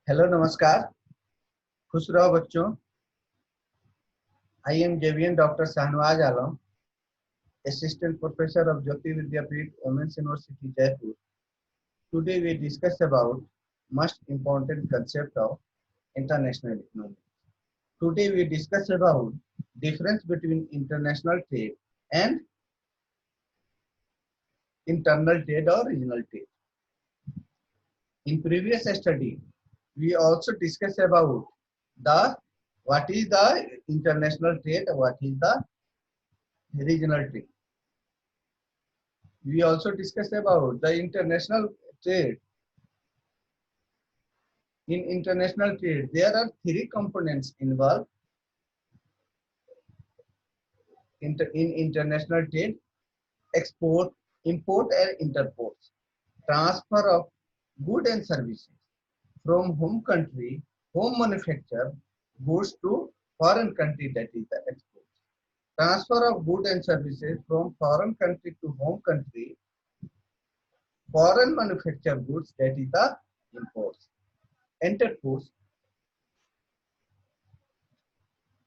Hello नमस्कार। खुश रहो बच्चों। I am JVN doctor Shahnawaz Alam, assistant professor of Jyoti Vidyapeeth Women's University Jaipur. Today we discuss about most important concept of international economy. Today we discuss about difference between international trade and internal trade or regional trade. In previous study, we also discuss about the what is the international trade, what is the regional trade. We also discuss about the international trade. In international trade, there are three components involved in international trade: export, import, and interports. Transfer of goods and services from home country, home manufacture goods to foreign country, that is the export. Transfer of goods and services from foreign country to home country, foreign manufactured goods, that is the imports. Interports,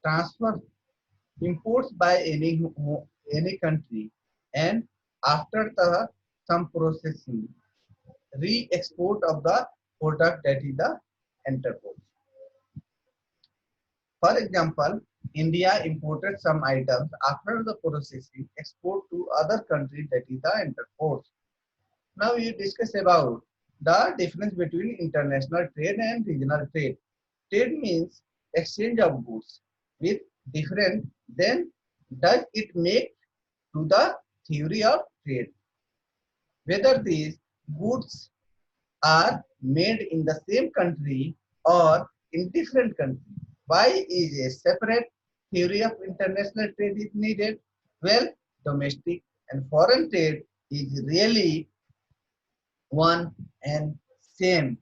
transfer imports by any country, and after the some processing, re-export of the product, that is the interport. For example, India imported some items, after the processing export to other country, that is the interport. Now we discuss about the difference between international trade and regional trade. Trade means exchange of goods with different, then does it make to the theory of trade. Whether these goods are made in the same country or in different countries. Why is a separate theory of international trade is needed? Well, domestic and foreign trade is really one and same.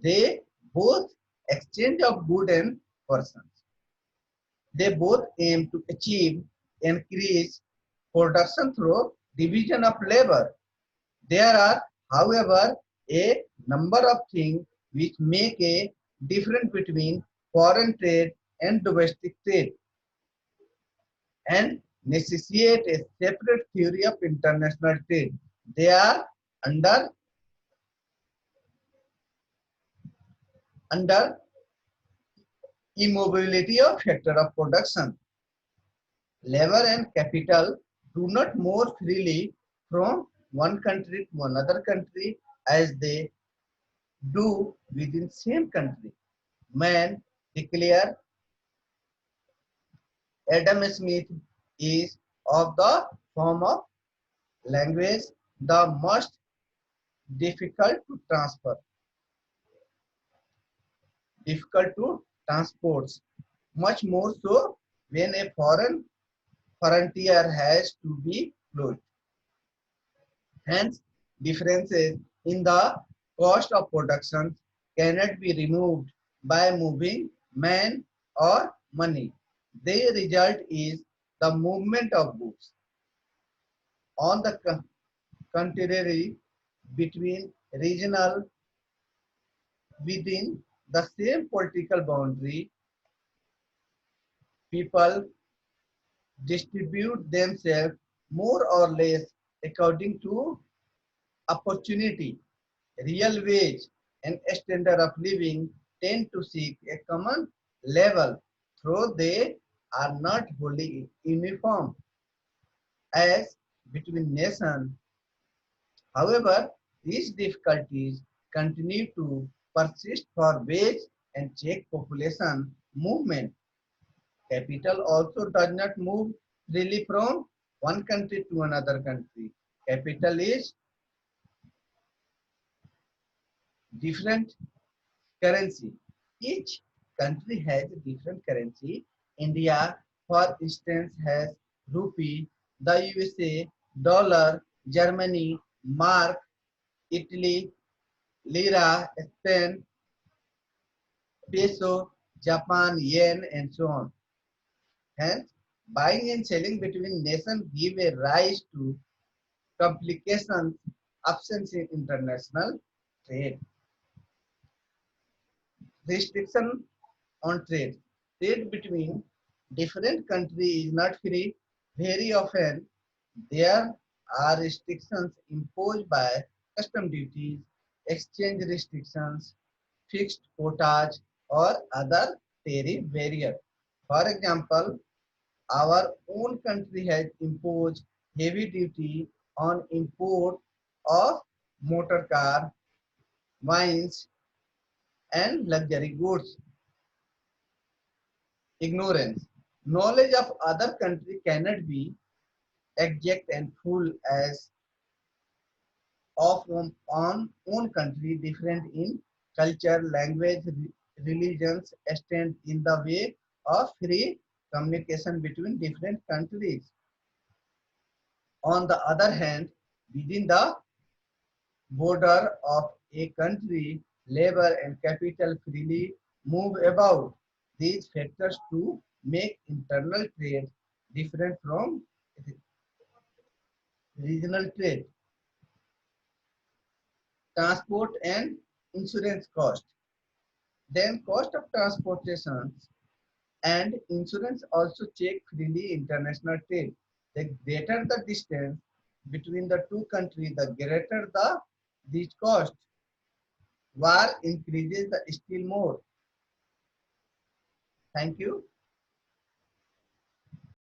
They both exchange of goods and persons. They both aim to achieve increased production through division of labor. There are, however, a number of things which make a difference between foreign trade and domestic trade and necessitate a separate theory of international trade. They are under immobility of factor of production. Labor and capital do not move freely from one country to another country as they do within same country. Man declare Adam Smith is of the form of language the most difficult to transfer, difficult to transport, much more so when a foreign frontier has to be closed. Hence, differences in the cost of production cannot be removed by moving man or money. The result is the movement of goods. On the contrary, between regional within the same political boundary, people distribute themselves more or less according to opportunity. Real wage and standard of living tend to seek a common level, though they are not wholly uniform as between nations. However, these difficulties continue to persist for wage and check population movement. Capital also does not move freely from one country to another country. Capital is different currency. Each country has a different currency. India, for instance, has rupee, the USA, dollar, Germany, mark, Italy, lira, Spain, peso, Japan, yen, and so on. Hence, buying and selling between nations give a rise to complications, absence in international trade. Restriction on trade. Trade between different countries is not free. Very often, there are restrictions imposed by custom duties, exchange restrictions, fixed quotas, or other tariff barriers. For example, our own country has imposed heavy duty on import of motor car, wines, and luxury goods. Ignorance. Knowledge of other country cannot be exact and full as of own country different in culture, language, religions, stand in the way of free communication between different countries. On the other hand, within the border of a country, labor and capital freely move about. These factors to make internal trade different from regional trade. Transport and insurance cost. Then cost of transportation and insurance also check freely international trade. The greater the distance between the two countries, the greater these cost. War increases the still more. Thank you.